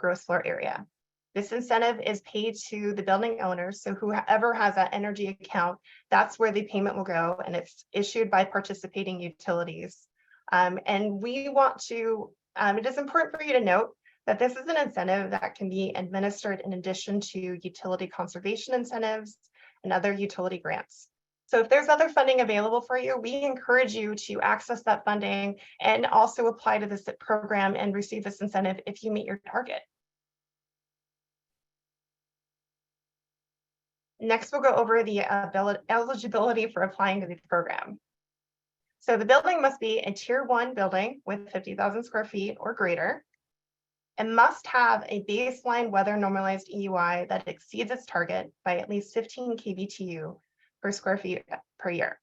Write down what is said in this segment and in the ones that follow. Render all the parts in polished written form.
gross floor area. This incentive is paid to the building owners, so whoever has that energy account, that's where the payment will go, and it's issued by participating utilities. And we want to, it is important for you to note that this is an incentive that can be administered in addition to utility conservation incentives and other utility grants. So if there's other funding available for you, we encourage you to access that funding and also apply to this program and receive this incentive if you meet your target. Next, we'll go over the eligibility for applying to the program. So the building must be a tier 1 building with 50,000 square feet or greater, and must have a baseline weather normalized EUI that exceeds its target by at least 15 kBTU per square feet per year.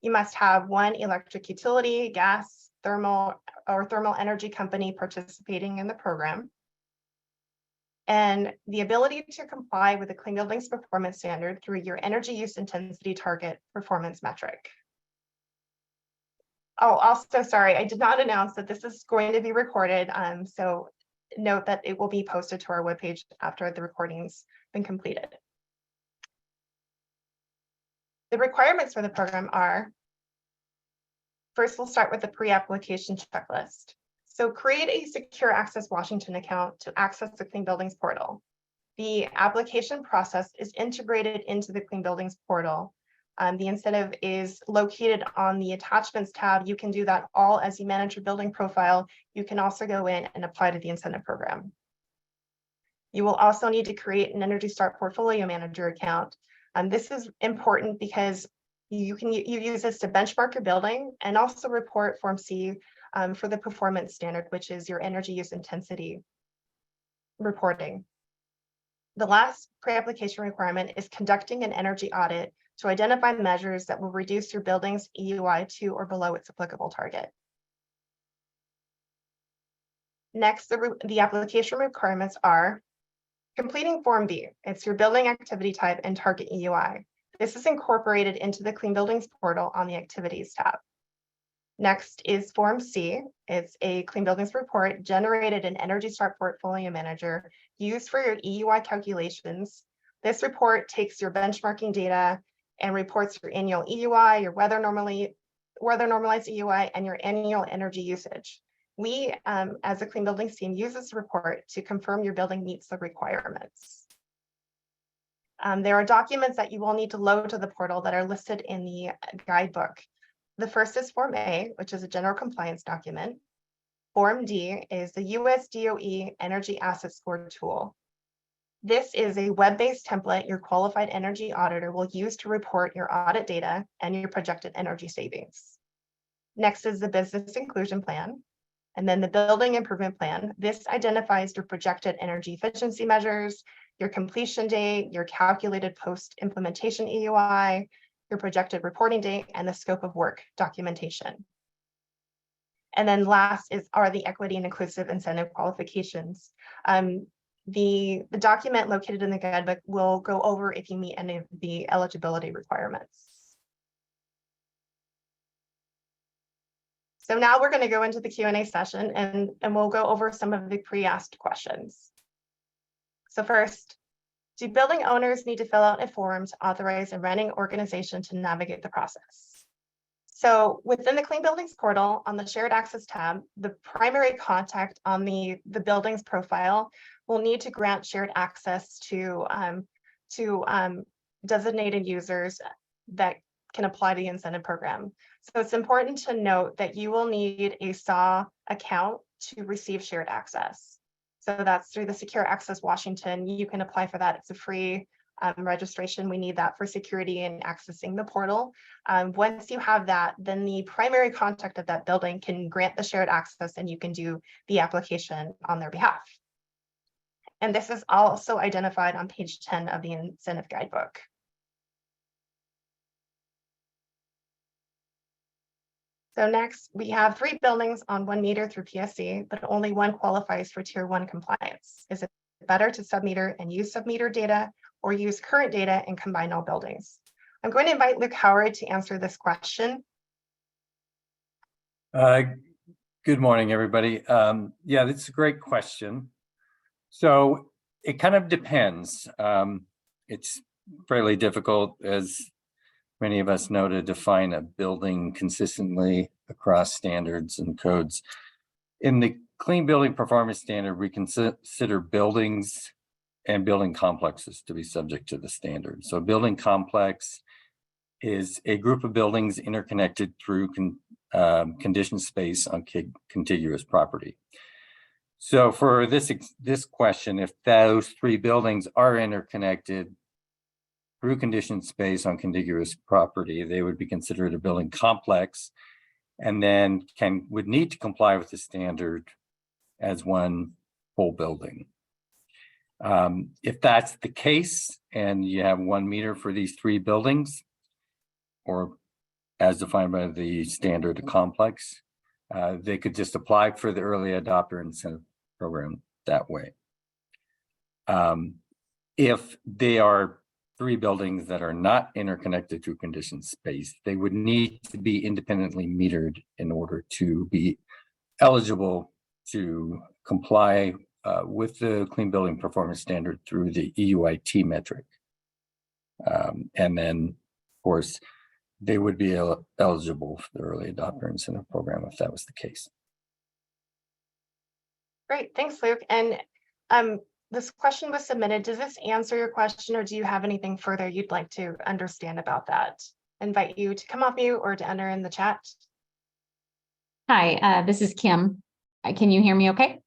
You must have one electric utility, gas, thermal energy company participating in the program, and the ability to comply with the Clean Buildings Performance Standard through your energy use intensity target performance metric. Oh, also, sorry, I did not announce that this is going to be recorded, so note that it will be posted to our webpage after the recording's been completed. The requirements for the program are, first, we'll start with the pre-application checklist. So create a secure access Washington account to access the Clean Buildings portal. The application process is integrated into the Clean Buildings portal. The incentive is located on the attachments tab. You can do that all as you manage your building profile. You can also go in and apply to the incentive program. You will also need to create an Energy Start Portfolio Manager account. This is important because you use this to benchmark your building and also report Form C for the performance standard, which is your energy use intensity reporting. The last pre-application requirement is conducting an energy audit to identify measures that will reduce your building's EUI to or below its applicable target. Next, the application requirements are completing Form B. It's your building activity type and target EUI. This is incorporated into the Clean Buildings portal on the Activities tab. Next is Form C. It's a Clean Buildings report generated in Energy Start Portfolio Manager used for your EUI calculations. This report takes your benchmarking data and reports your annual EUI, your weather normalized EUI, and your annual energy usage. We, as a Clean Buildings team, use this report to confirm your building meets the requirements. There are documents that you will need to load to the portal that are listed in the guidebook. The first is Form A, which is a general compliance document. Form D is the US DOE Energy Asset Score tool. This is a web-based template your qualified energy auditor will use to report your audit data and your projected energy savings. Next is the business inclusion plan, and then the building improvement plan. This identifies your projected energy efficiency measures, your completion date, your calculated post-implementation EUI, your projected reporting date, and the scope of work documentation. And then last are the equity and inclusive incentive qualifications. The document located in the guidebook will go over if you meet any of the eligibility requirements. So now we're going to go into the Q&A session and we'll go over some of the pre-asked questions. So first, do building owners need to fill out a form to authorize a renting organization to navigate the process? So within the Clean Buildings portal on the Shared Access tab, the primary contact on the building's profile will need to grant shared access to designated users that can apply to the incentive program. So it's important to note that you will need a SAW account to receive shared access. So that's through the Secure Access Washington. You can apply for that. It's a free registration. We need that for security and accessing the portal. Once you have that, then the primary contact of that building can grant the shared access and you can do the application on their behalf. And this is also identified on page 10 of the incentive guidebook. So next, we have 3 buildings on 1 meter through PSC, but only 1 qualifies for Tier 1 compliance. Is it better to submeter and use submeter data or use current data and combine all buildings? I'm going to invite Luke Howard to answer this question. Good Good morning, everybody. Yeah, that's a great question. So it kind of depends. It's fairly difficult, as many of us know, to define a building consistently across standards and codes. In the Clean Building Performance Standard, we consider buildings and building complexes to be subject to the standard. So a building complex is a group of buildings interconnected through conditioned space on contiguous property. So for this question, if those three buildings are interconnected through conditioned space on contiguous property, they would be considered a building complex, and then would need to comply with the standard as one whole building. If that's the case, and you have 1 meter for these three buildings, or as defined by the standard complex, they could just apply for the early adopter incentive program that way. If they are three buildings that are not interconnected through conditioned space, they would need to be independently metered in order to be eligible to comply with the Clean Building Performance Standard through the EUIT metric. And then, of course, they would be eligible for the early adopter incentive program if that was the case. Great, thanks, Luke. And this question was submitted. Does this answer your question, or do you have anything further you'd like to understand about that? I invite you to come off mute or to enter in the chat. Hi, this is Kim. Can you hear me okay?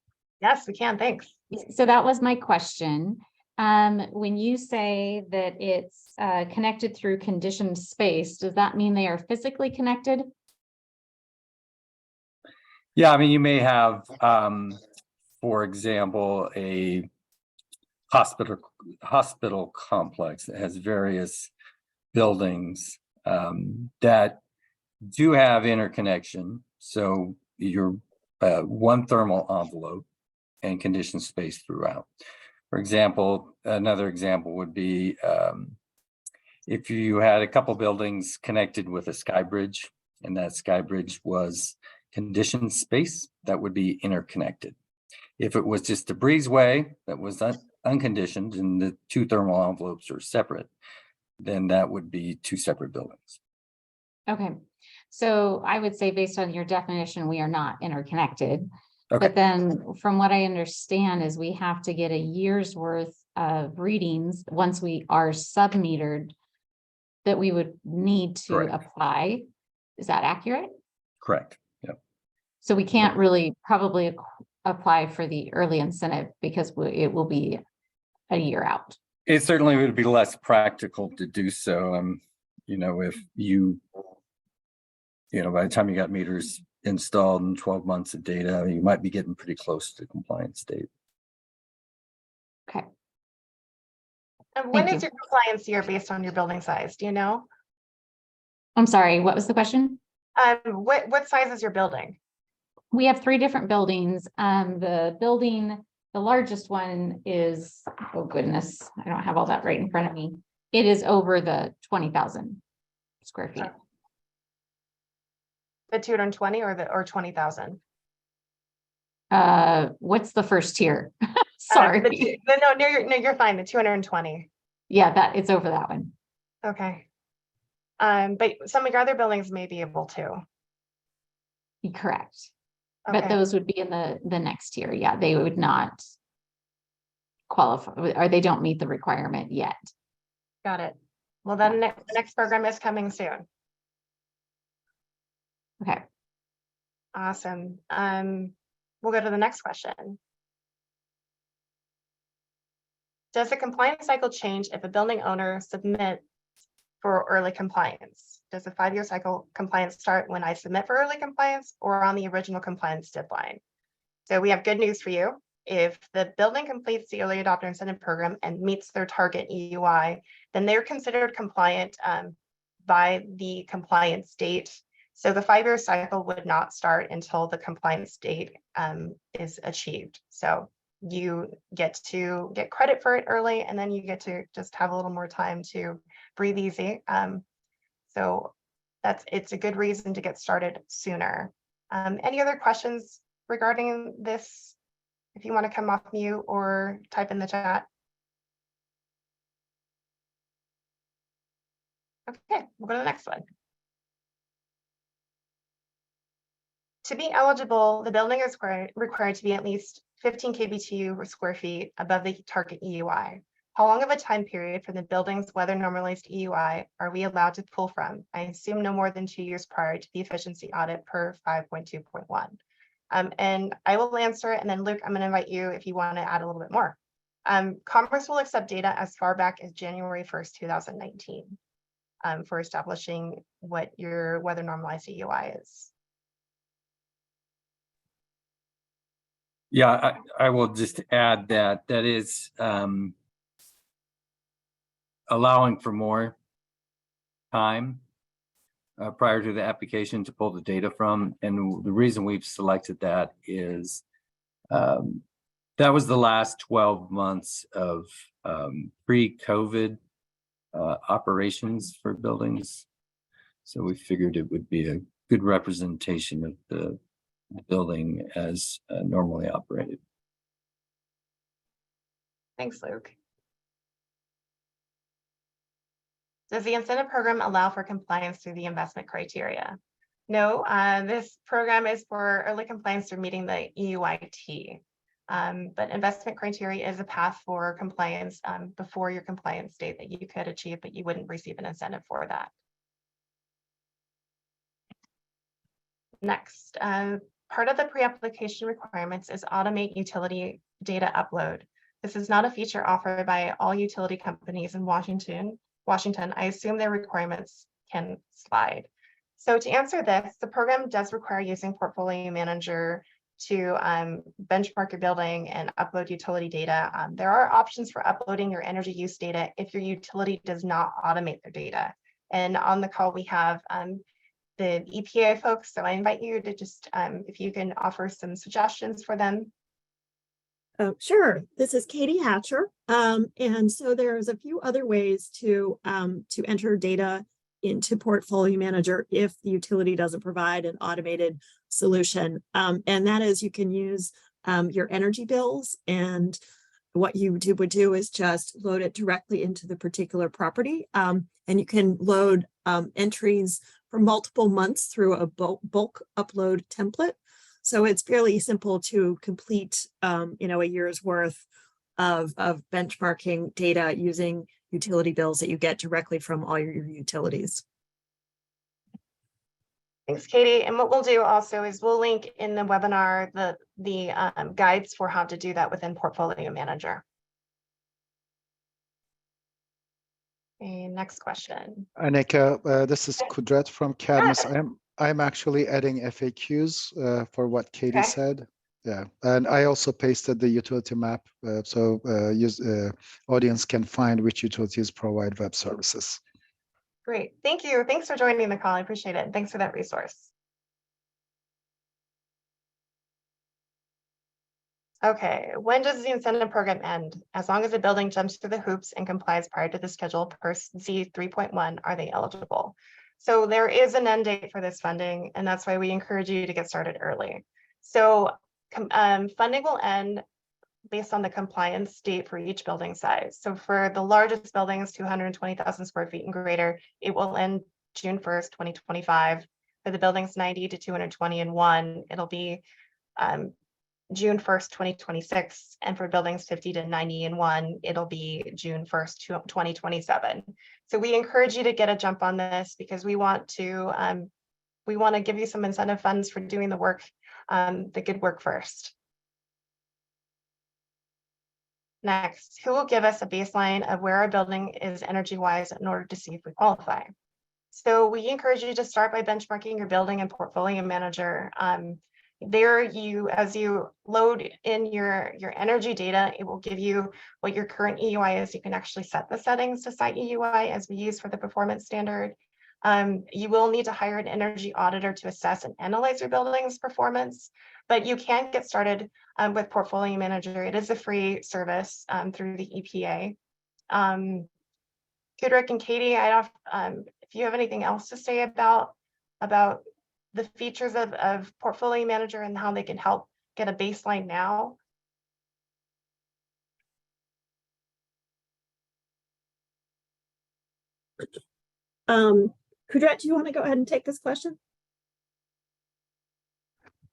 Yes, we can, thanks. So that was my question. When you say that it's connected through conditioned space, does that mean they are physically connected? Yeah, I mean, you may have, for example, a hospital complex that has various buildings that do have interconnection. So you're one thermal envelope and conditioned space throughout. For example, another example would be if you had a couple buildings connected with a sky bridge, and that sky bridge was conditioned space, that would be interconnected. If it was just a breezeway that was unconditioned and the two thermal envelopes are separate, then that would be two separate buildings. Okay, so I would say based on your definition, we are not interconnected. Okay. But then from what I understand is we have to get a year's worth of readings once we are submetered that we would need to Correct. Apply. Is that accurate? Correct. Yep. So we can't really probably apply for the early incentive because it will be a year out. It certainly would be less practical to do so. You know, if by the time you got meters installed in 12 months of data, you might be getting pretty close to compliance date. Okay. And when is your compliance year based on your building size? Do you know? I'm sorry, what was the question? What size is your building? We have 3 different buildings. The largest one is, oh goodness, I don't have all that right in front of me. It is over the 20,000 square feet. The 220 or 20,000? What's the first tier? Sorry. No, you're fine. The 220. Yeah, it's over that one. Okay. But some of your other buildings may be able to. Correct. Okay. But those would be in the next tier. Yeah, they would not qualify, or they don't meet the requirement yet. Got it. Well, then the next program is coming soon. Okay. Awesome. We'll go to the next question. Does the compliance cycle change if a building owner submits for early compliance? Does the 5-year cycle compliance start when I submit for early compliance or on the original compliance deadline? So we have good news for you. If the building completes the early adopter incentive program and meets their target EUI, then they're considered compliant by the compliance date. So the 5-year cycle would not start until the compliance date is achieved. So you get to get credit for it early, and then you get to just have a little more time to breathe easy. So it's a good reason to get started sooner. Any other questions regarding this? If you want to come off mute or type in the chat. Okay, we'll go to the next one. To be eligible, the building is required to be at least 15 kBTU per square feet above the target EUI. How long of a time period for the building's weather normalized EUI are we allowed to pull from? I assume no more than 2 years prior to the efficiency audit per 5.2.1. And I will answer it, and then Luke, I'm going to invite you if you want to add a little bit more. Commerce will accept data as far back as January 1st, 2019 for establishing what your weather normalized EUI is. Yeah, I will just add that that is allowing for more time prior to the application to pull the data from. And the reason we've selected that is that was the last 12 months of pre-COVID operations for buildings. So we figured it would be a good representation of the building as normally operated. Thanks, Luke. Does the incentive program allow for compliance through the investment criteria? No, this program is for early compliance through meeting the EUIT. But investment criteria is a path for compliance before your compliance date that you could achieve, but you wouldn't receive an incentive for that. Next, part of the pre-application requirements is automate utility data upload. This is not a feature offered by all utility companies in Washington. I assume their requirements can slide. So to answer this, the program does require using Portfolio Manager to benchmark your building and upload utility data. There are options for uploading your energy use data if your utility does not automate their data. And on the call, we have the EPA folks. So I invite you to just, if you can offer some suggestions for them. Sure. This is Katie Hatcher. And so there's a few other ways to enter data into Portfolio Manager if the utility doesn't provide an automated solution. And that is you can use your energy bills, and what you would do is just load it directly into the particular property. And you can load entries for multiple months through a bulk upload template. So it's fairly simple to complete, a year's worth of benchmarking data using utility bills that you get directly from all your utilities. Thanks, Katie. And what we'll do also is we'll link in the webinar the guides for how to do that within Portfolio Manager. Okay, next question. Annika, this is Kudret from Cadmus. I'm actually adding FAQs for what Katie said. Yeah, and I also pasted the utility map so audience can find which utilities provide web services. Great, thank you. Thanks for joining the call. I appreciate it. Thanks for that resource. Okay, when does the incentive program end? As long as the building jumps through the hoops and complies prior to the schedule per Z 3.1, are they eligible? So there is an end date for this funding, and that's why we encourage you to get started early. So funding will end based on the compliance date for each building size. So for the largest buildings, 220,000 square feet and greater, it will end June 1st, 2025. For the buildings 90 to 221, it'll be June 1st, 2026. And for buildings 50 to 91, it'll be June 1st, 2027. So we encourage you to get a jump on this because we want to give you some incentive funds for doing the work, the good work first. Next, who will give us a baseline of where our building is energy-wise in order to see if we qualify? So we encourage you to start by benchmarking your building and Portfolio Manager. There, as you load in your energy data, it will give you what your current EUI is. You can actually set the settings to site EUI as we use for the performance standard. You will need to hire an energy auditor to assess and analyze your building's performance, but you can get started with Portfolio Manager. It is a free service through the EPA. Kudrick and Katie, if you have anything else to say about the features of Portfolio Manager and how they can help get a baseline now? Kudret, do you want to go ahead and take this question?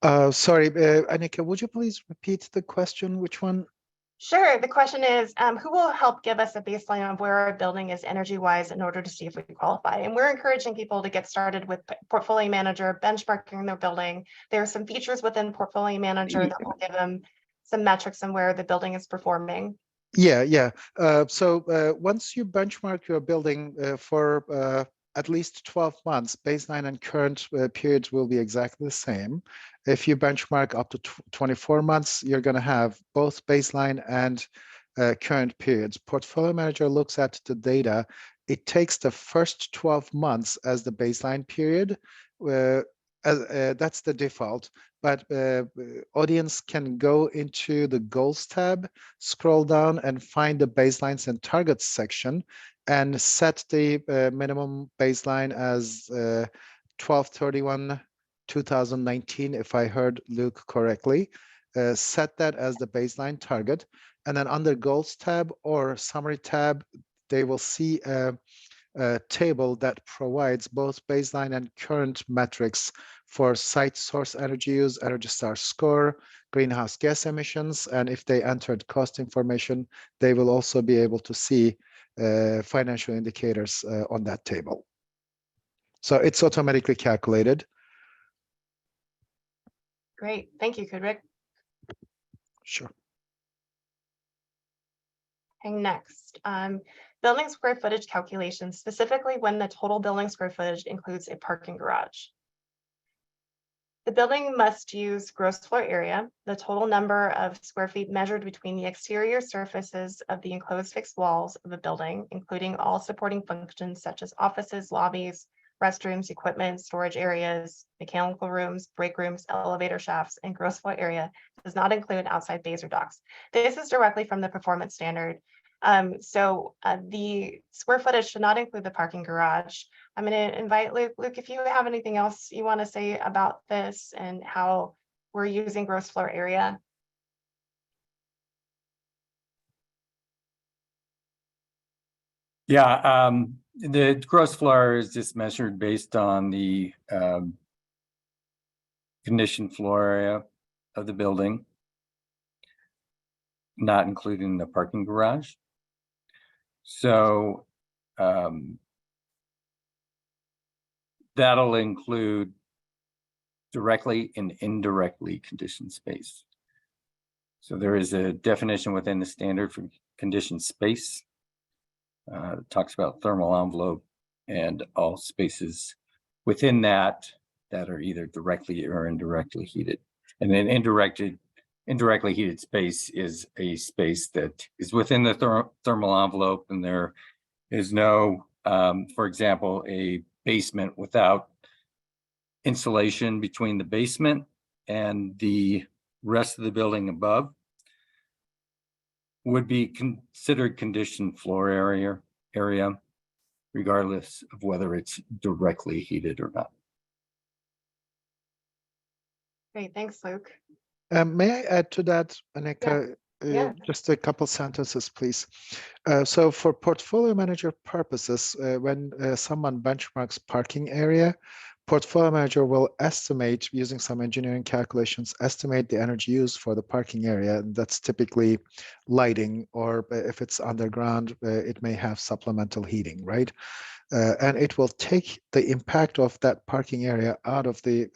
Sorry, Annika, would you please repeat the question? Which one? Sure. The question is, who will help give us a baseline of where our building is energy-wise in order to see if we qualify? And we're encouraging people to get started with Portfolio Manager, benchmarking their building. There are some features within Portfolio Manager that will give them some metrics on where the building is performing. Yeah. So once you benchmark your building for at least 12 months, baseline and current periods will be exactly the same. If you benchmark up to 24 months, you're going to have both baseline and current periods. Portfolio Manager looks at the data. It takes the first 12 months as the baseline period. That's the default. But audience can go into the goals tab, scroll down and find the baselines and targets section and set the minimum baseline as 12/31/2019, if I heard Luke correctly. Set that as the baseline target. And then under goals tab or summary tab, they will see a table that provides both baseline and current metrics for site source energy use, Energy Star score, greenhouse gas emissions, and if they entered cost information, they will also be able to see financial indicators on that table. So it's automatically calculated. Great. Thank you, Kudret. Sure. And next, building square footage calculations, specifically when the total building square footage includes a parking garage. The building must use gross floor area, the total number of square feet measured between the exterior surfaces of the enclosed fixed walls of a building, including all supporting functions such as offices, lobbies, restrooms, equipment, storage areas, mechanical rooms, break rooms, elevator shafts, and gross floor area does not include outside bays or docks. This is directly from the performance standard. So the square footage should not include the parking garage. I'm going to invite Luke. Luke, if you have anything else you want to say about this and how we're using gross floor area. Yeah, the gross floor is just measured based on the conditioned floor area of the building, not including the parking garage. So that'll include directly and indirectly conditioned space. So there is a definition within the standard for conditioned space. It talks about thermal envelope and all spaces within that are either directly or indirectly heated. And then indirectly heated space is a space that is within the thermal envelope, and there is no, for example, a basement without insulation between the basement and the rest of the building above would be considered conditioned floor area, regardless of whether it's directly heated or not. Great, thanks, Luke. May I add to that, Annika? Yeah. Just a couple sentences, please. So for Portfolio Manager purposes, when someone benchmarks parking area, Portfolio Manager will estimate, using some engineering calculations, estimate the energy used for the parking area. And that's typically lighting, or if it's underground, it may have supplemental heating, right? And it will take the impact of that parking area out of the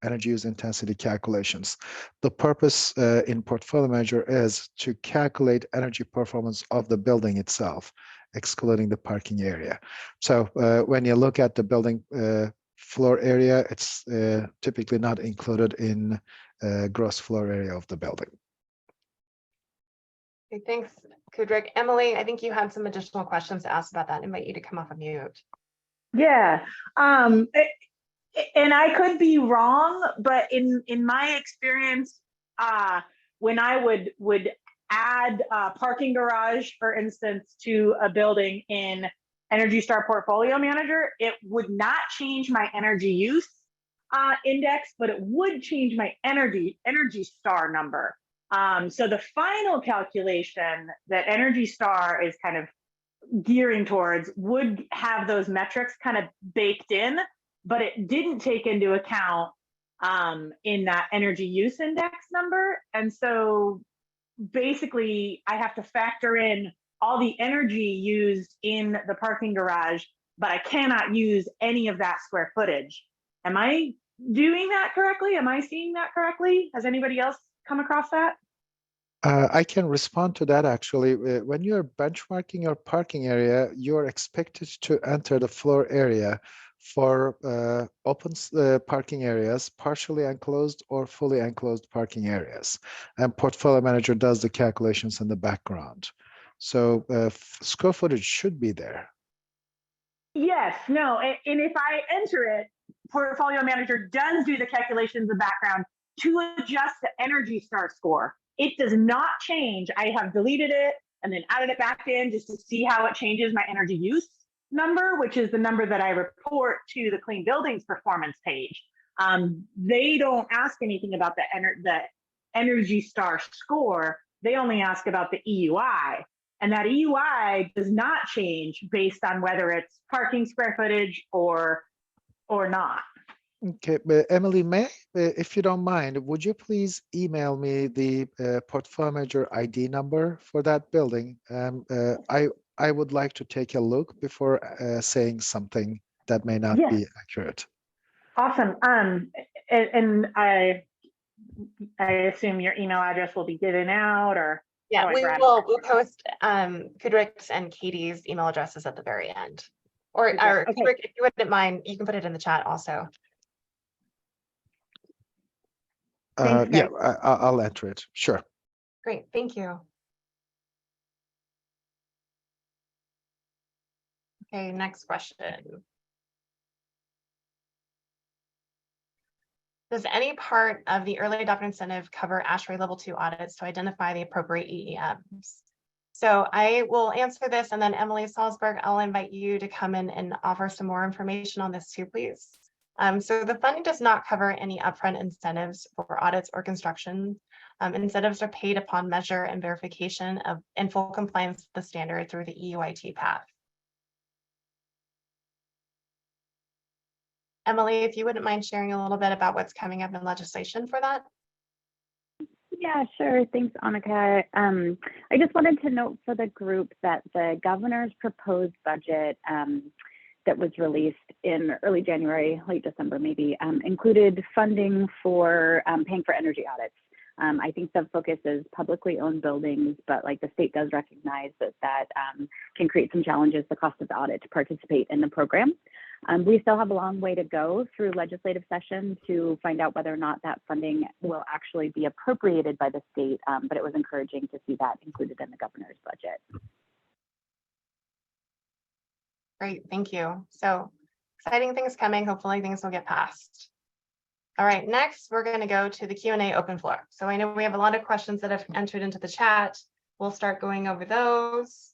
energy use intensity calculations. The purpose in Portfolio Manager is to calculate energy performance of the building itself, excluding the parking area. So when you look at the building floor area, it's typically not included in gross floor area of the building. Okay, thanks, Kudret. Emily, I think you had some additional questions to ask about that. I invite you to come off of mute. Yeah. And I could be wrong, but in my experience, when I would add a parking garage, for instance, to a building in Energy Star Portfolio Manager, it would not change my energy use. index, but it would change my energy star number. So the final calculation that Energy Star is kind of gearing towards would have those metrics kind of baked in, but it didn't take into account in that energy use index number. And so basically I have to factor in all the energy used in the parking garage, but I cannot use any of that square footage. Am I doing that correctly? Am I seeing that correctly? Has anybody else come across that? I can respond to that actually. When you're benchmarking your parking area, you're expected to enter the floor area for open parking areas, partially enclosed or fully enclosed parking areas. And Portfolio Manager does the calculations in the background. So square footage should be there. Yes, no, and if I enter it, Portfolio Manager does do the calculations in the background to adjust the Energy Star score. It does not change. I have deleted it and then added it back in just to see how it changes my energy use number, which is the number that I report to the Clean Buildings performance page. They don't ask anything about the Energy Star score. They only ask about the EUI. And that EUI does not change based on whether it's parking square footage or not. Okay, but Emily, if you don't mind, would you please email me the Portfolio Manager ID number for that building? I would like to take a look before saying something that may not be accurate. Awesome. And I assume your email address will be given out, or Yeah, we'll post Kudrik's and Katie's email addresses at the very end. Or Okay. Kudrik, if you wouldn't mind, you can put it in the chat also. Thanks, Yeah, guys. I'll enter it. Sure. Great, thank you. Okay, next question. Does any part of the early adopter incentive cover ASHRAE level 2 audits to identify the appropriate EEMs? So I will answer this, and then Emily Salzberg, I'll invite you to come in and offer some more information on this too, please. So the funding does not cover any upfront incentives for audits or construction. Incentives are paid upon measure and verification of in full compliance with the standard through the EUIT path. Emily, if you wouldn't mind sharing a little bit about what's coming up in legislation for that. Yeah, sure. Thanks, Annika. I just wanted to note for the group that the governor's proposed budget that was released in early January, late December maybe, included funding for paying for energy audits. I think the focus is publicly owned buildings, but like the state does recognize that can create some challenges, the cost of the audit to participate in the program. We still have a long way to go through legislative session to find out whether or not that funding will actually be appropriated by the state, but it was encouraging to see that included in the governor's budget. Great, thank you. So exciting things coming. Hopefully things will get passed. All right, next we're going to go to the Q&A open floor. So I know we have a lot of questions that have entered into the chat. We'll start going over those.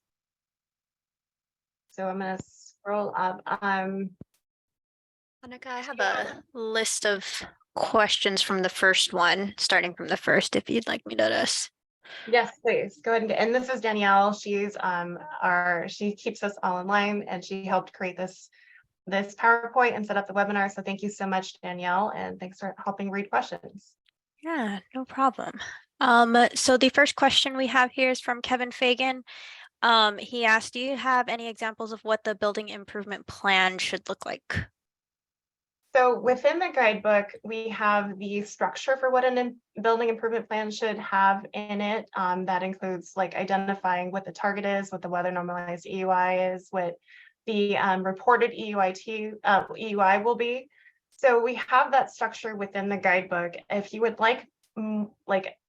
So I'm going to scroll up. Monica, I have a list of questions from the first one, starting from the first, if you'd like me to just. Yes, please go ahead and this is Danielle. She's she keeps us all in line, and she helped create this PowerPoint and set up the webinar. So thank you so much, Danielle, and thanks for helping read questions. Yeah, no problem. So the first question we have here is from Kevin Fagan. He asked, do you have any examples of what the building improvement plan should look like? So within the guidebook, we have the structure for what a building improvement plan should have in it. That includes like identifying what the target is, what the weather normalized EUI is, what the reported EUI will be. So we have that structure within the guidebook. If you would like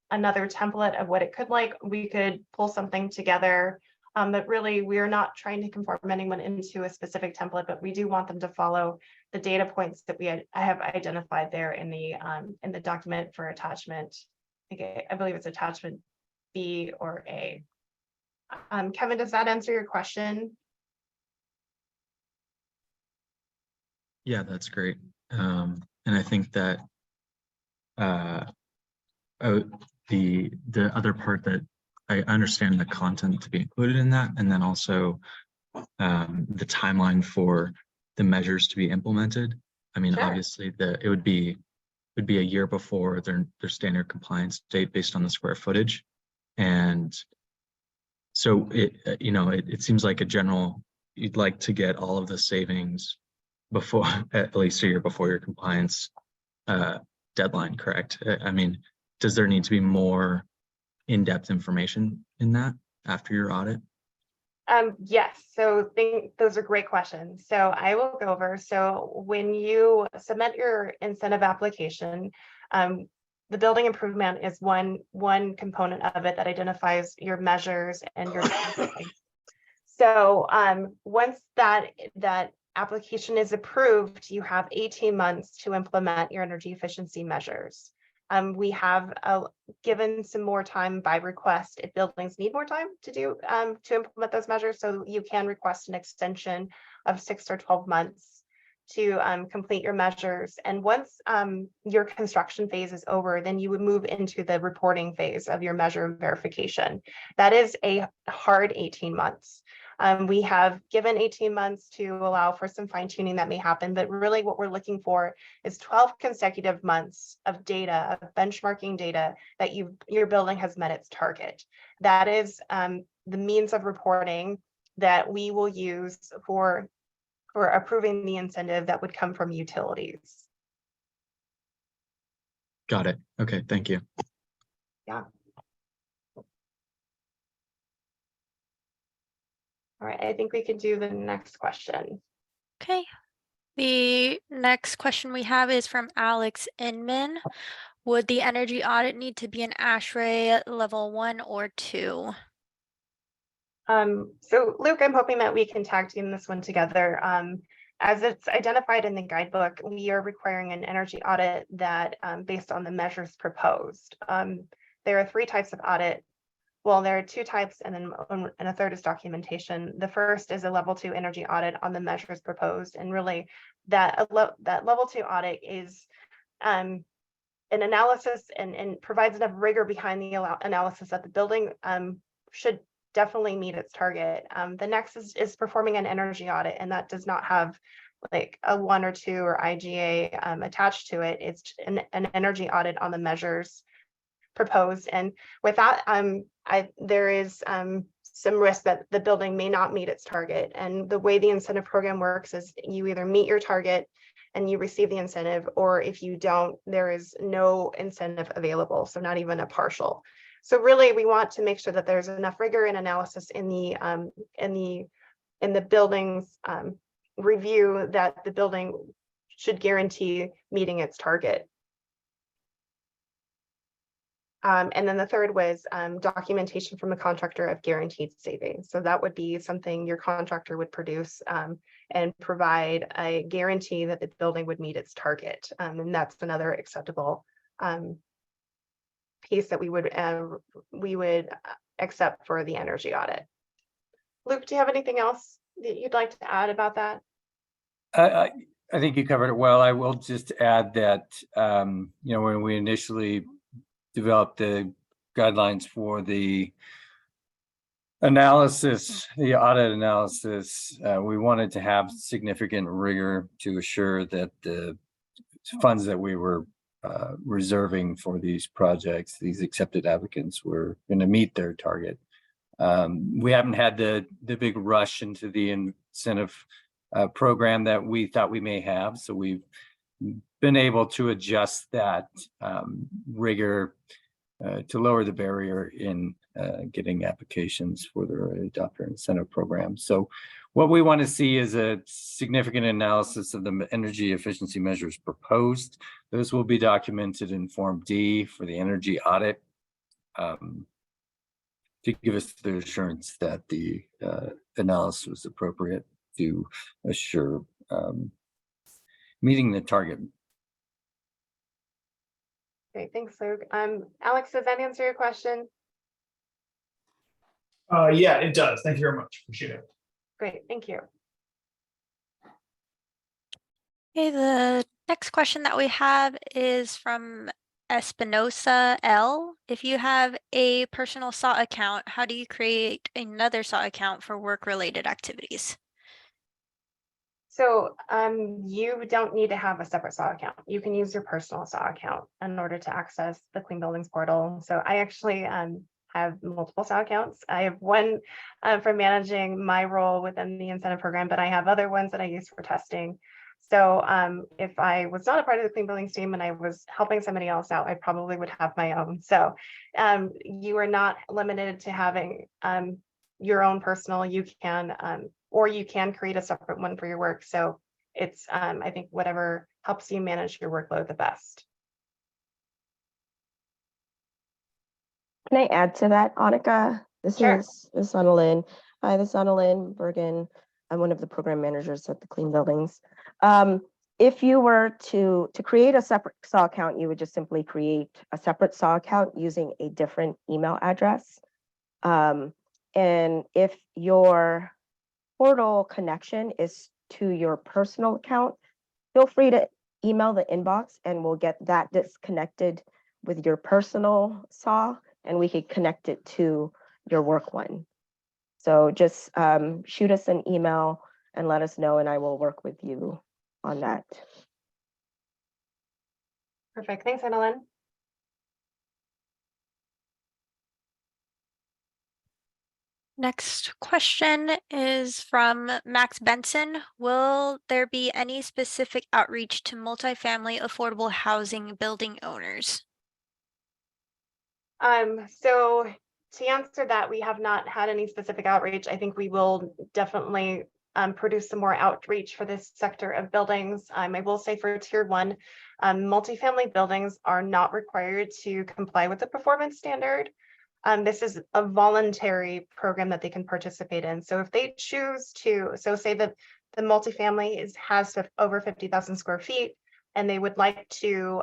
another template of what it could like, we could pull something together. But really, we're not trying to conform anyone into a specific template, but we do want them to follow the data points that I have identified there in the document for attachment. I believe it's attachment B or A. Kevin, does that answer your question? Yeah, that's great. And I think that the other part that I understand the content to be included in that, and then also the timeline for the measures to be implemented. I mean, Sure. obviously, it would be a year before their standard compliance date based on the square footage, and so it seems like a general, you'd like to get all of the savings before, at least a year before your compliance deadline, correct? I mean, does there need to be more in-depth information in that after your audit? Yes, so those are great questions. So I will go over. So when you submit your incentive application, the building improvement is one component of it that identifies your measures and your timeline. So once that application is approved, you have 18 months to implement your energy efficiency measures. We have given some more time by request if buildings need more time to implement those measures. So you can request an extension of 6 or 12 months to complete your measures. And once your construction phase is over, then you would move into the reporting phase of your measure verification. That is a hard 18 months. We have given 18 months to allow for some fine tuning that may happen, but really what we're looking for is 12 consecutive months of data, of benchmarking data that your building has met its target. That is the means of reporting that we will use for approving the incentive that would come from utilities. Got it. Okay, thank you. Yeah. All right, I think we could do the next question. Okay. The next question we have is from Alex Inman. Would the energy audit need to be an ASHRAE level 1 or 2? So Luke, I'm hoping that we can tag team this one together. As it's identified in the guidebook, we are requiring an energy audit that based on the measures proposed. There are 3 types of audit. Well, there are 2 types, and a third is documentation. The first is a level 2 energy audit on the measures proposed, and really that level 2 audit is an analysis and provides enough rigor behind the analysis that the building should definitely meet its target. The next is performing an energy audit, and that does not have like a 1 or 2 or IGA attached to it. It's an energy audit on the measures proposed, and with that there is some risk that the building may not meet its target. And the way the incentive program works is you either meet your target and you receive the incentive, or if you don't, there is no incentive available, so not even a partial. So really we want to make sure that there's enough rigor and analysis in the building's review that the building should guarantee meeting its target. And then the third was documentation from a contractor of guaranteed savings. So that would be something your contractor would produce and provide a guarantee that the building would meet its target. And that's another acceptable piece that we would accept for the energy audit. Luke, do you have anything else that you'd like to add about that? I think you covered it well. I will just add that when we initially developed the guidelines for the analysis, the audit analysis, we wanted to have significant rigor to assure that the funds that we were reserving for these projects, these accepted applicants, were going to meet their target. We haven't had the big rush into the incentive program that we thought we may have, so we've been able to adjust that rigor to lower the barrier in getting applications for the early adopter incentive program. So what we want to see is a significant analysis of the energy efficiency measures proposed. Those will be documented in Form D for the energy audit to give us the assurance that the analysis was appropriate to assure meeting the target. Great, thanks, Luke. Alex, does that answer your question? Yeah, it does. Thank you very much. Appreciate it. Great, thank you. Okay, the Next question that we have is from Espinosa L. If you have a personal SAW account, how do you create another SAW account for work-related activities? So you don't need to have a separate SAW account. You can use your personal SAW account in order to access the Clean Buildings portal. So I actually have multiple SAW accounts. I have one for managing my role within the incentive program, but I have other ones that I use for testing. So if I was not a part of the Clean Buildings team and I was helping somebody else out, I probably would have my own. So you are not limited to having your own personal. You can or you can create a separate one for your work. So it's, I think, whatever helps you manage your workload the best. Can I add to that, Annika? This Sure. is Annalyn. Hi, this is Annalyn Bergen. I'm one of the program managers at the Clean Buildings. If you were to create a separate SAW account, you would just simply create a separate SAW account using a different email address. And if your portal connection is to your personal account, feel free to email the inbox and we'll get that disconnected with your personal SAW and we could connect it to your work one. So just shoot us an email and let us know and I will work with you on that. Perfect. Thanks, Annalyn. Next question is from Max Benson. Will there be any specific outreach to multifamily affordable housing building owners? So to answer that, we have not had any specific outreach. I think we will definitely produce some more outreach for this sector of buildings. I will say for tier 1, multifamily buildings are not required to comply with the performance standard. This is a voluntary program that they can participate in. So if they choose to, so say that the multifamily has over 50,000 square feet, and they would like to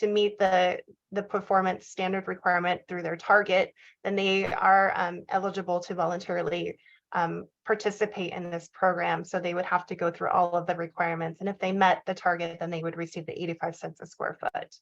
meet the performance standard requirement through their target, then they are eligible to voluntarily participate in this program. So they would have to go through all of the requirements. And if they met the target, then they would receive the 85 cents a square foot.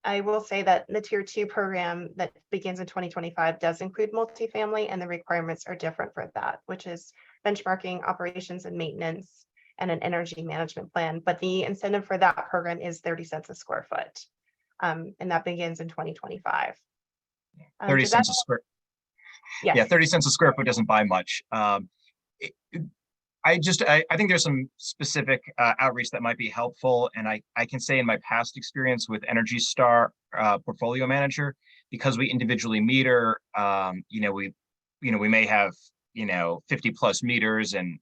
I will say that the tier 2 program that begins in 2025 does include multifamily, and the requirements are different for that, which is benchmarking, operations and maintenance, and an energy management plan. But the incentive for that program is 30 cents a square foot. And that begins in 2025. 30 cents a square. Yes. Yeah, 30 cents a square foot doesn't buy much. I think there's some specific outreach that might be helpful. And I can say in my past experience with Energy Star portfolio manager, because we individually meter, we may have, 50 plus meters and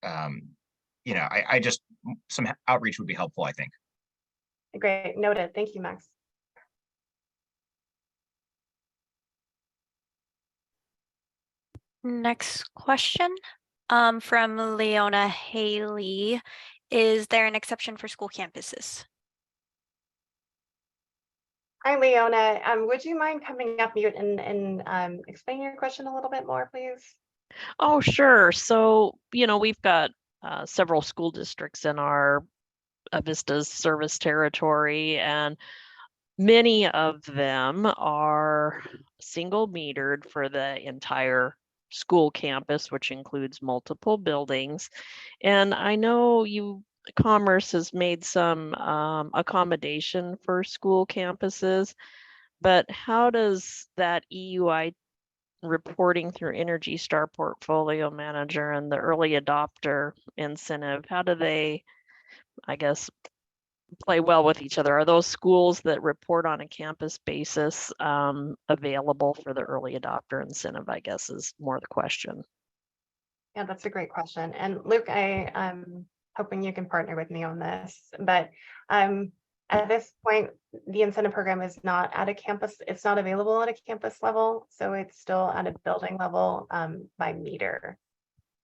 I just, some outreach would be helpful, I think. Great, noted. Thank you, Max. Next question from Leona Haley. Is there an exception for school campuses? Hi, Leona. Would you mind coming up mute and explaining your question a little bit more, please? Oh, sure. So, we've got several school districts in our Avista's service territory, and many of them are single metered for the entire school campus, which includes multiple buildings. And I know Commerce has made some accommodation for school campuses, but how does that EUI reporting through Energy Star Portfolio Manager and the early adopter incentive, how do they, I guess, play well with each other? Are those schools that report on a campus basis available for the early adopter incentive, I guess, is more the question. Yeah, that's a great question. And Luke, I'm hoping you can partner with me on this, but at this point, the incentive program is not at a campus, it's not available at a campus level. So it's still at a building level by meter.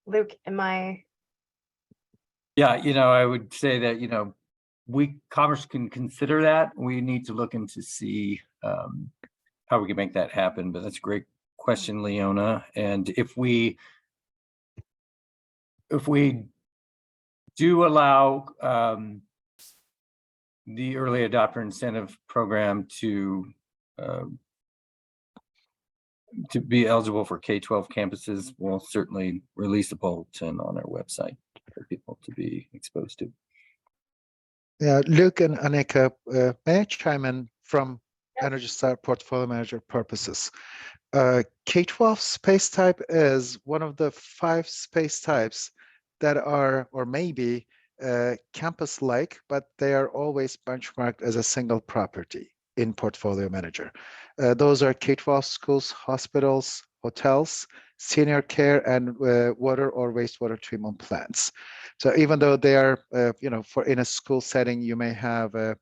Luke, am I? Yeah, I would say that, Commerce can consider that. We need to look into see how we can make that happen. But that's a great question, Leona. And if we do allow the early adopter incentive program to be eligible for K-12 campuses. We'll certainly release a bulletin on our website for people to be exposed to. Yeah, Luke and Annika, may I chime in from Energy Star portfolio manager purposes? K-12 space type is one of the 5 space types that are, or maybe campus-like, but they are always benchmarked as a single property in portfolio manager. Those are K-12 schools, hospitals, hotels, senior care, and water or wastewater treatment plants. So even though they are, for in a school setting, you may have a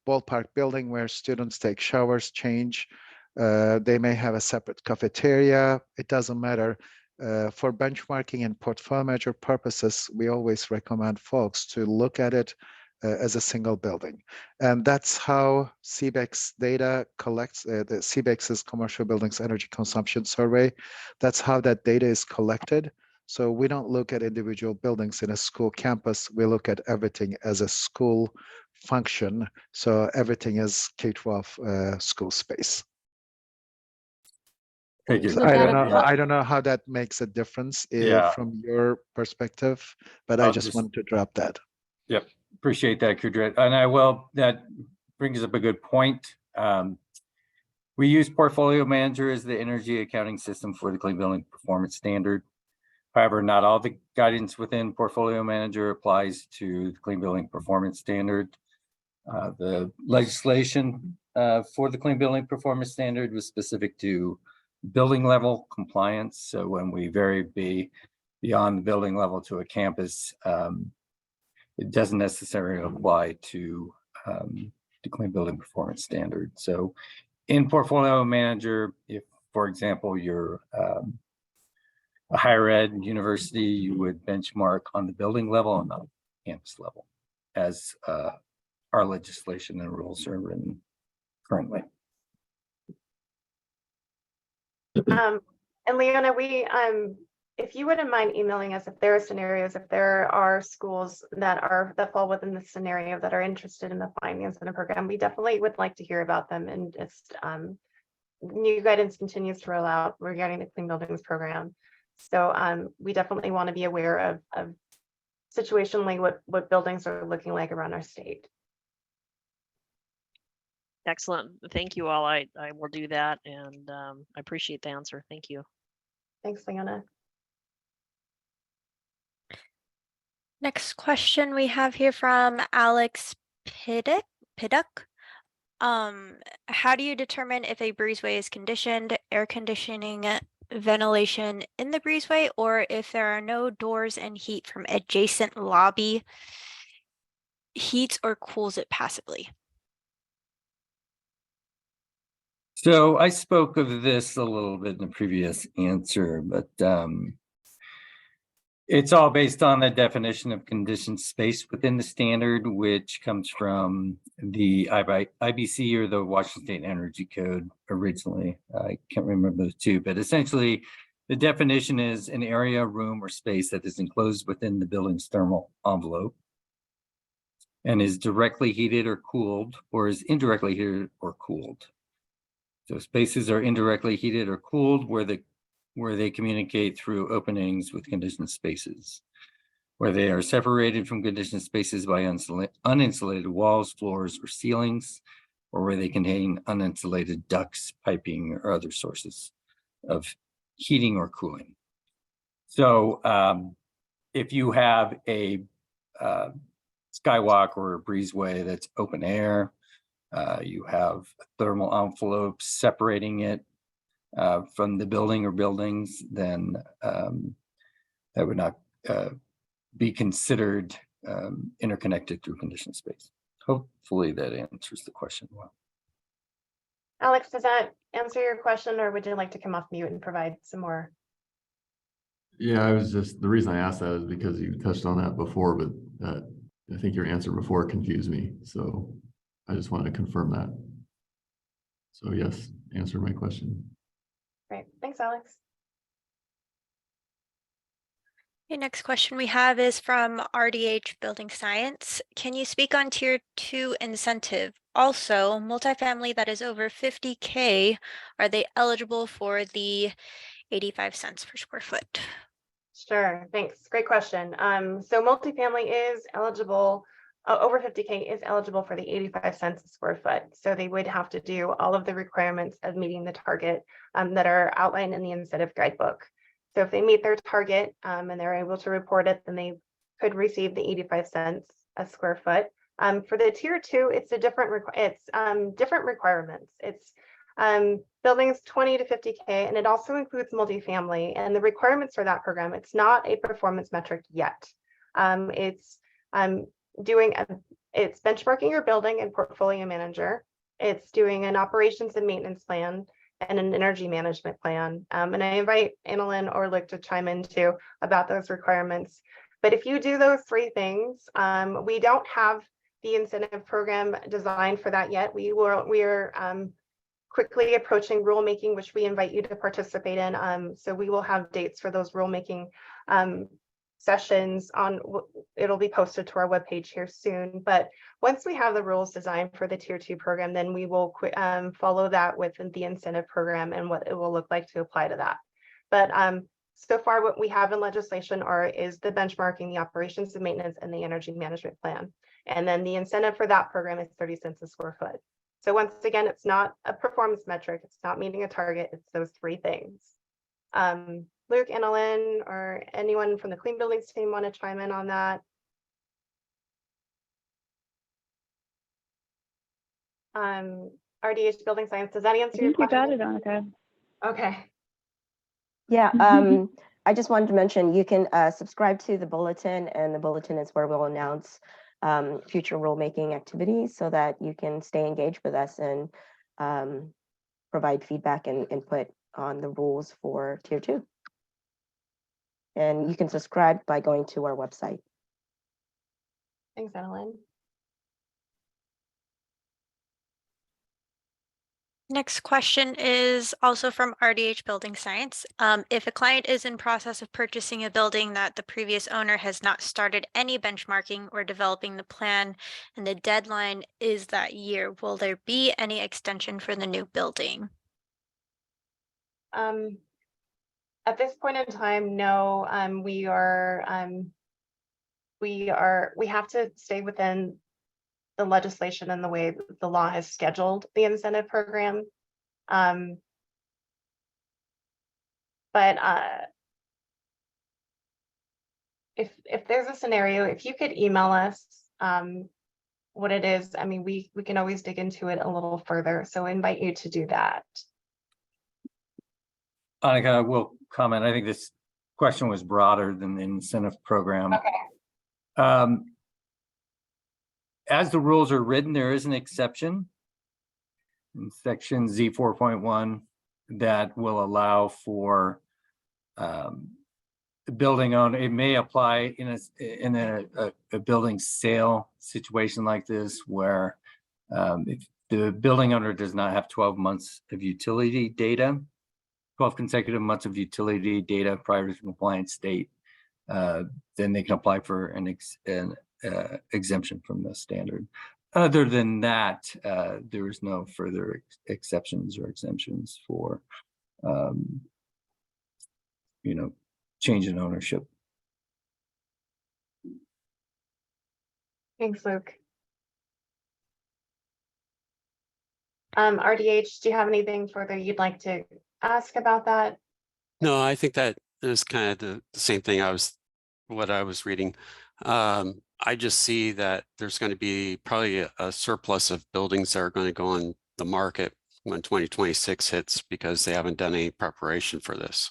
ballpark building where students take showers, change. They may have a separate cafeteria. It doesn't matter. For benchmarking and portfolio manager purposes, we always recommend folks to look at it as a single building. And that's how CBEX data collects, the CBEX's Commercial Buildings Energy Consumption Survey. That's how that data is collected. So we don't look at individual buildings in a school campus. We look at everything as a school function. So everything is K-12 school space. Thank you. So I don't know how that makes a difference from your perspective, but I just wanted to drop that. Yep, appreciate that, Kudret. And that brings up a good point. We use Portfolio Manager as the energy accounting system for the Clean Building Performance Standard. However, not all the guidance within Portfolio Manager applies to the Clean Building Performance Standard. The legislation for the Clean Building Performance Standard was specific to building level compliance. So when we vary beyond the building level to a campus, it doesn't necessarily apply to the Clean Building Performance Standard. So in Portfolio Manager, if, for example, you're a higher ed university, you would benchmark on the building level and not campus level, as our legislation and rules are written currently. And Leona, if you wouldn't mind emailing us if there are scenarios, if there are schools that fall within the scenario that are interested in the finance in a program, we definitely would like to hear about them. And just new guidance continues to roll out regarding the Clean Buildings program. So we definitely want to be aware of situationally what buildings are looking like around our state. Excellent. Thank you all. I will do that, and I appreciate the answer. Thank you. Thanks, Leona. Next question we have here from Alex Piddock. How do you determine if a breezeway is conditioned, air conditioning, ventilation in the breezeway, or if there are no doors and heat from adjacent lobby heats or cools it passively? So I spoke of this a little bit in the previous answer, but it's all based on the definition of conditioned space within the standard, which comes from the IBC or the Washington State Energy Code originally. I can't remember the two, but essentially the definition is an area, room, or space that is enclosed within the building's thermal envelope and is directly heated or cooled, or is indirectly heated or cooled. So spaces are indirectly heated or cooled where they communicate through openings with conditioned spaces, where they are separated from conditioned spaces by uninsulated walls, floors, or ceilings, or where they contain uninsulated ducts, piping, or other sources of heating or cooling. So if you have a skywalk or a breezeway that's open air, you have thermal envelopes separating it from the building or buildings, then that would not be considered interconnected through conditioned space. Hopefully that answers the question well. Alex, does that answer your question, or would you like to come off mute and provide some more? Yeah, the reason I asked that is because you touched on that before, but I think your answer before confused me. So I just wanted to confirm that. So yes, answer my question. Great, thanks, Alex. Okay, next question we have is from RDH Building Science. Can you speak on tier 2 incentive? Also, multifamily that is over 50K, are they eligible for the 85 cents per square foot? Sure, thanks. Great question. So multifamily is eligible, over 50K is eligible for the 85 cents a square foot. So they would have to do all of the requirements of meeting the target that are outlined in the incentive guidebook. So if they meet their target and they're able to report it, then they could receive the 85 cents a square foot. For the tier 2, it's a different different requirements. It's buildings 20 to 50K, and it also includes multifamily. And the requirements for that program, it's not a performance metric yet. It's it's benchmarking your building and portfolio manager. It's doing an operations and maintenance plan and an energy management plan. And I invite Annalyn or Luke to chime in too about those requirements. But if you do those 3 things, we don't have the incentive program designed for that yet. We're quickly approaching rulemaking, which we invite you to participate in. So we will have dates for those rulemaking sessions on, it'll be posted to our webpage here soon. But once we have the rules designed for the tier 2 program, then we will follow that with the incentive program and what it will look like to apply to that. But so far what we have in legislation is the benchmarking, the operations and maintenance, and the energy management plan. And then the incentive for that program is 30 cents a square foot. So once again, it's not a performance metric, it's not meeting a target, it's those 3 things. Luke, Annalyn, or anyone from the Clean Buildings team want to chime in on that? RDH Building Science, does that answer your question? You got it, Annika. Okay. Yeah, I just wanted to mention you can subscribe to the bulletin, and the bulletin is where we'll announce future rulemaking activities so that you can stay engaged with us and provide feedback and input on the rules for tier 2. And you can subscribe by going to our website. Thanks, Annalyn. Next question is also from RDH Building Science. If a client is in process of purchasing a building that the previous owner has not started any benchmarking or developing the plan, and the deadline is that year, will there be any extension for the new building? At this point in time, no. We have to stay within the legislation and the way the law has scheduled the incentive program. But if there's a scenario, if you could email us what it is, I mean, we can always dig into it a little further. So I invite you to do that. Annika, I will comment. I think this question was broader than the incentive program. Okay. As the rules are written, there is an exception in section Z 4.1 that will allow for the building owner. It may apply in a building sale situation like this, where if the building owner does not have 12 months of utility data, 12 consecutive months of utility data prior to compliance date, then they can apply for an exemption from the standard. Other than that, there is no further exceptions or exemptions for, change in ownership. Thanks, Luke. RDH, do you have anything further you'd like to ask about that? No, I think that is kind of the same thing what I was reading. I just see that there's going to be probably a surplus of buildings that are going to go on the market when 2026 hits because they haven't done any preparation for this.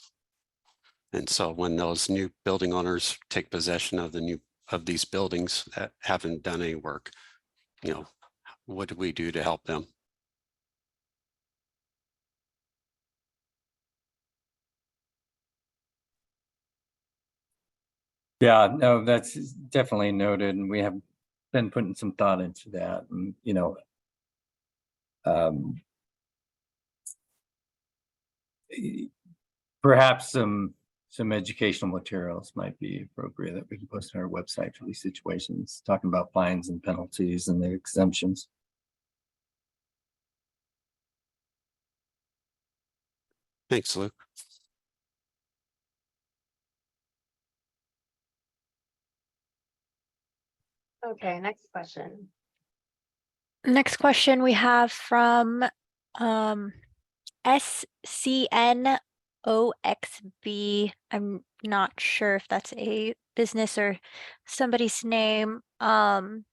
And so when those new building owners take possession of these buildings that haven't done any work, what do we do to help them? Yeah, no, that's definitely noted, and we have been putting some thought into that. And perhaps some some educational materials might be appropriate that we can post on our website for these situations, talking about fines and penalties and the exemptions. Thanks, Luke. Okay, next question. Next question we have from SCNOXB. I'm not sure if that's a business or somebody's name. Can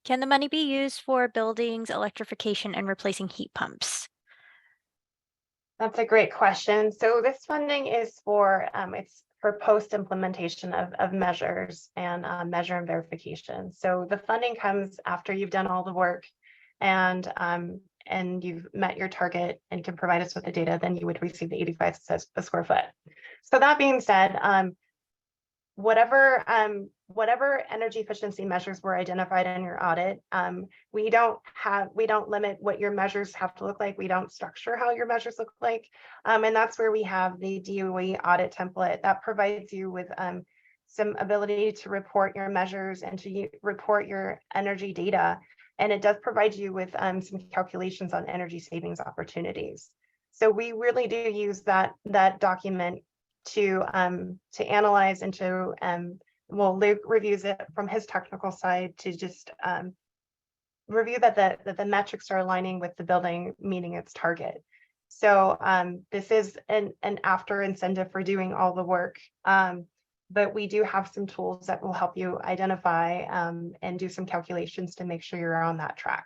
the money be used for buildings, electrification, and replacing heat pumps? That's a great question. So this funding is for it's for post implementation of measures and measure and verification. So the funding comes after you've done all the work and you've met your target and can provide us with the data, then you would receive the 85 cents a square foot. So that being said, whatever energy efficiency measures were identified in your audit, we don't limit what your measures have to look like. We don't structure how your measures look like. And that's where we have the DOE audit template that provides you with some ability to report your measures and to report your energy data. And it does provide you with some calculations on energy savings opportunities. So we really do use that document to analyze and to well, Luke reviews it from his technical side to just review that the metrics are aligning with the building meeting its target. So this is an after incentive for doing all the work. But we do have some tools that will help you identify and do some calculations to make sure you're on that track.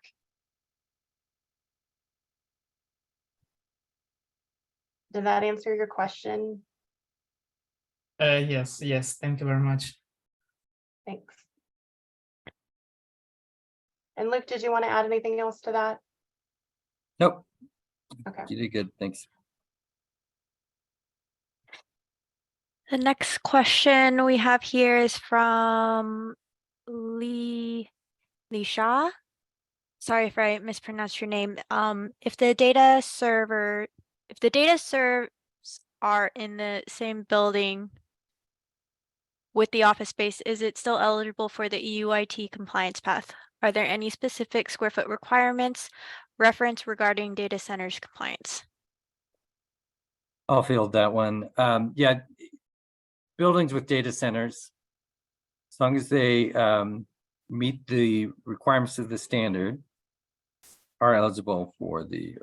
Did that answer your question? Yes, thank you very much. Thanks. And Luke, did you want to add anything else to that? Nope. Okay. You did good. Thanks. The next question we have here is from Lee Shaw. Sorry if I mispronounced your name. If the data servers are in the same building with the office space, is it still eligible for the EUIT compliance path? Are there any specific square foot requirements reference regarding data centers compliance? I'll field that one. Yeah, buildings with data centers, as long as they meet the requirements of the standard, are eligible for the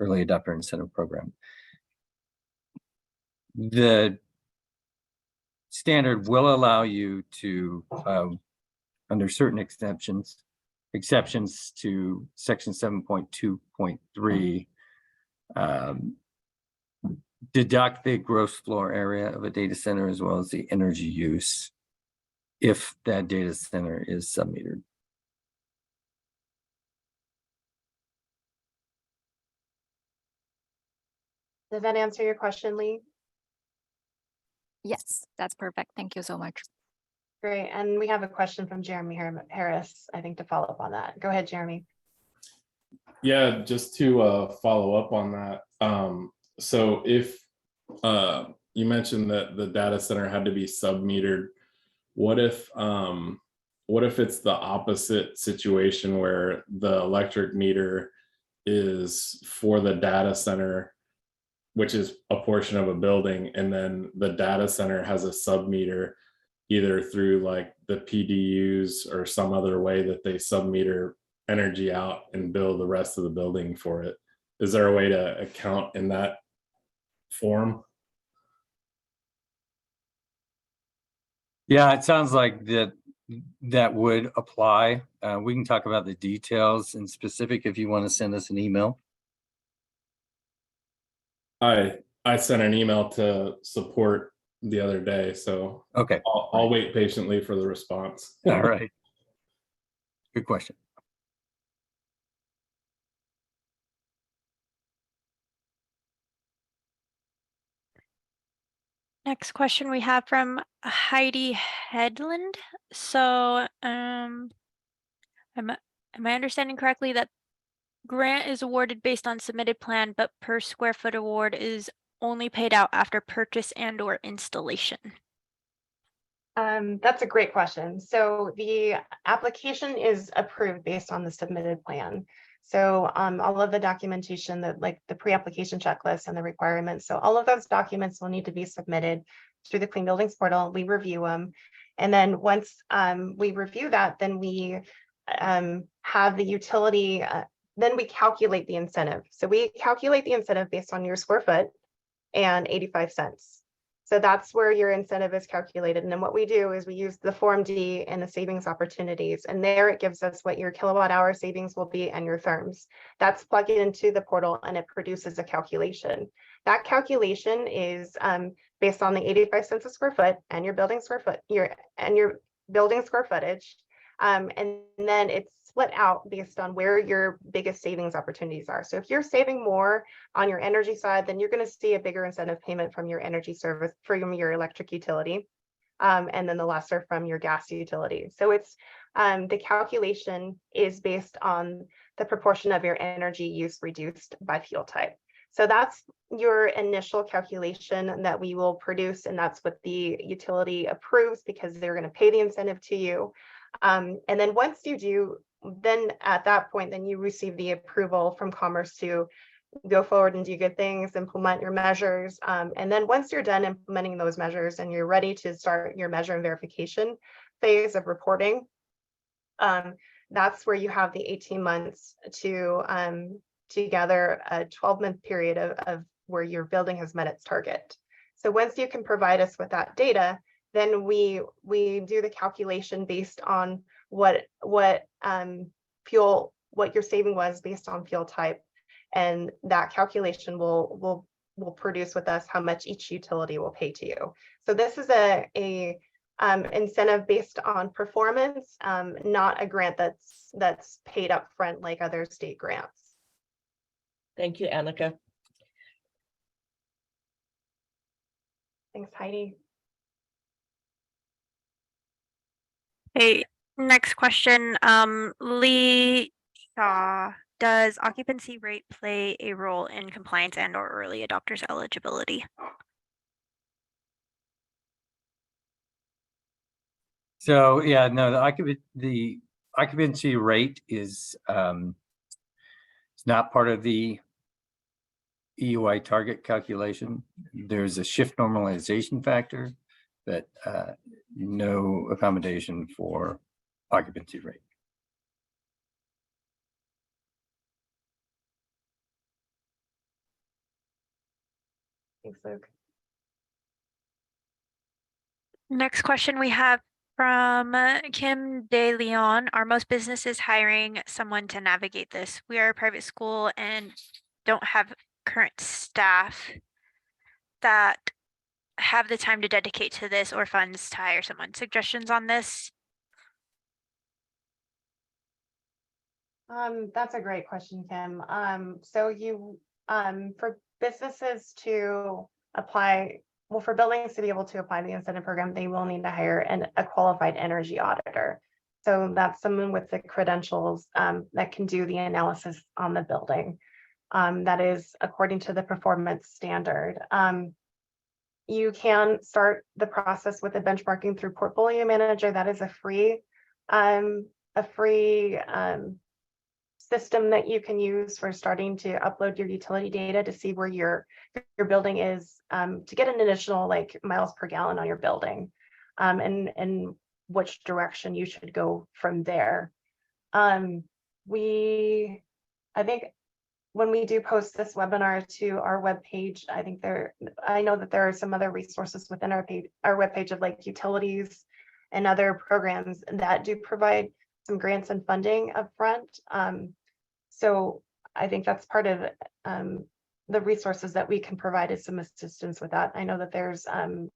early adopter incentive program. The standard will allow you to, under certain exceptions to section 7.2.3, deduct the gross floor area of a data center as well as the energy use if that data center is submetered. Does that answer your question, Lee? Yes, that's perfect. Thank you so much. Great. And we have a question from Jeremy Harris, I think, to follow up on that. Go ahead, Jeremy. Yeah, just to follow up on that. So if you mentioned that the data center had to be submetered, what if it's the opposite situation where the electric meter is for the data center, which is a portion of a building, and then the data center has a submeter either through like the PDUs or some other way that they submeter energy out and bill the rest of the building for it? Is there a way to account in that form? Yeah, it sounds like that would apply. We can talk about the details in specific if you want to send us an email. I sent an email to support the other day, so okay, I'll wait patiently for the response. All right. Good question. Next question we have from Heidi Headland. So, am I understanding correctly that grant is awarded based on submitted plan, but per square foot award is only paid out after purchase and or installation? That's a great question. So the application is approved based on the submitted plan. So all of the documentation that like the pre-application checklist and the requirements. So all of those documents will need to be submitted through the Clean Buildings portal. We review them. And then once we review that, then we have the utility, then we calculate the incentive. So we calculate the incentive based on your square foot and 85 cents. So that's where your incentive is calculated. And then what we do is we use the Form D and the savings opportunities. And there it gives us what your kilowatt hour savings will be and your therms. That's plugged into the portal and it produces a calculation. That calculation is based on the 85 cents a square foot and your building square foot, your building square footage. And then it's split out based on where your biggest savings opportunities are. So if you're saving more on your energy side, then you're going to see a bigger incentive payment from your energy service, from your electric utility, and then the lesser from your gas utility. So it's the calculation is based on the proportion of your energy use reduced by fuel type. So that's your initial calculation that we will produce, and that's what the utility approves because they're going to pay the incentive to you. And then once you do, then at that point, then you receive the approval from Commerce to go forward and do good things, implement your measures. And then once you're done implementing those measures and you're ready to start your measure and verification phase of reporting, that's where you have the 18 months to gather a 12-month period of where your building has met its target. So once you can provide us with that data, then we do the calculation based on what your saving was based on fuel type, and that calculation will produce with us how much each utility will pay to you. So this is a incentive based on performance, not a grant that's paid up front like other state grants. Thank you, Annika. Thanks, Heidi. Hey, next question. Lee Shaw, does occupancy rate play a role in compliance and or early adopters eligibility? So yeah, no, the occupancy rate is it's not part of the EUI target calculation. There's a shift normalization factor, but no accommodation for occupancy rate. Thanks, Luke. Next question we have from Kim De Leon. Are most businesses hiring someone to navigate this? We are a private school and don't have current staff that have the time to dedicate to this or funds to hire someone. Suggestions on this? That's a great question, Kim. So you for businesses to apply, well, for buildings to be able to apply the incentive program, they will need to hire a qualified energy auditor. So that's someone with the credentials that can do the analysis on the building. That is according to the performance standard. You can start the process with a benchmarking through Portfolio Manager. That is a free system that you can use for starting to upload your utility data to see where your building is, to get an additional like miles per gallon on your building, and which direction you should go from there. I think when we do post this webinar to our webpage, I know that there are some other resources within our webpage of like utilities and other programs that do provide some grants and funding upfront. So I think that's part of the resources that we can provide is some assistance with that. I know that there's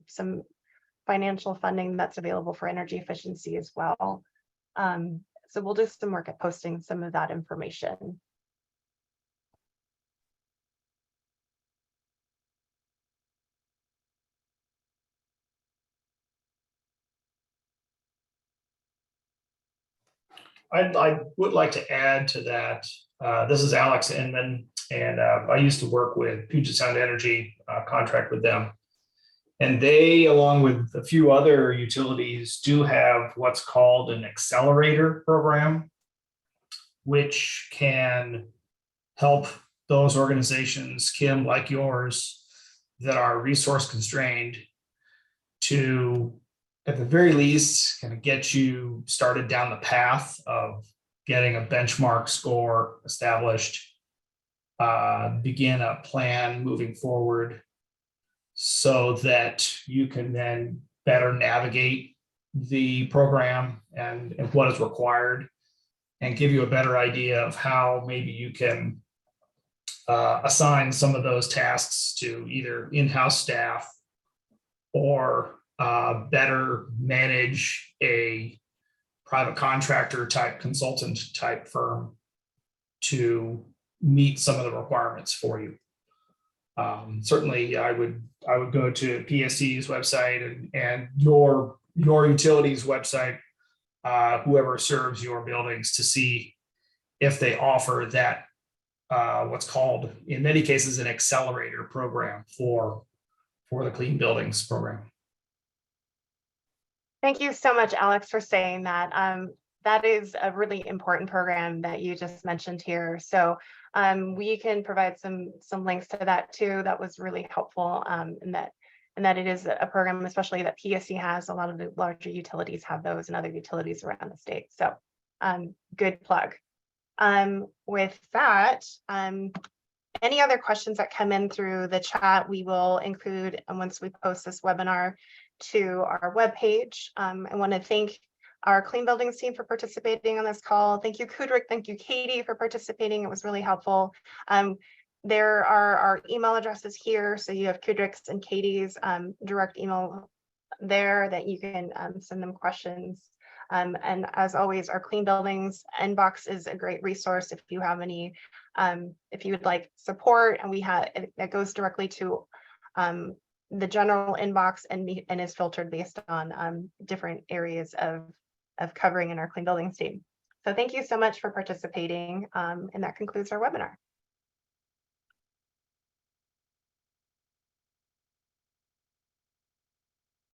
some financial funding that's available for energy efficiency as well. So we'll do some work at posting some of that information. I would like to add to that. This is Alex Inman. And I used to work with Puget Sound Energy, contract with them. And they, along with a few other utilities, do have what's called an accelerator program, which can help those organizations, Kim, like yours, that are resource constrained to, at the very least, kind of get you started down the path of getting a benchmark score established, begin a plan moving forward so that you can then better navigate the program and what is required, and give you a better idea of how maybe you can assign some of those tasks to either in-house staff or better manage a private contractor type, consultant type firm to meet some of the requirements for you. Certainly, I would go to PSC's website and your utility's website, whoever serves your buildings, to see if they offer that what's called, in many cases, an accelerator program for the Clean Buildings program. Thank you so much, Alex, for saying that. That is a really important program that you just mentioned here. So we can provide some links to that too. That was really helpful, and that it is a program, especially that PSC has. A lot of the larger utilities have those, and other utilities around the state. So good plug. With that, any other questions that come in through the chat, we will include once we post this webinar to our webpage. I want to thank our Clean Buildings team for participating on this call. Thank you, Kudrick. Thank you, Katie, for participating. It was really helpful. There are our email addresses here. So you have Kudrick's and Katie's direct email there that you can send them questions. And as always, our Clean Buildings inbox is a great resource if you have any, if you would like support, and it goes directly to the general inbox and is filtered based on different areas of covering in our Clean Buildings team. So thank you so much for participating, and that concludes our webinar.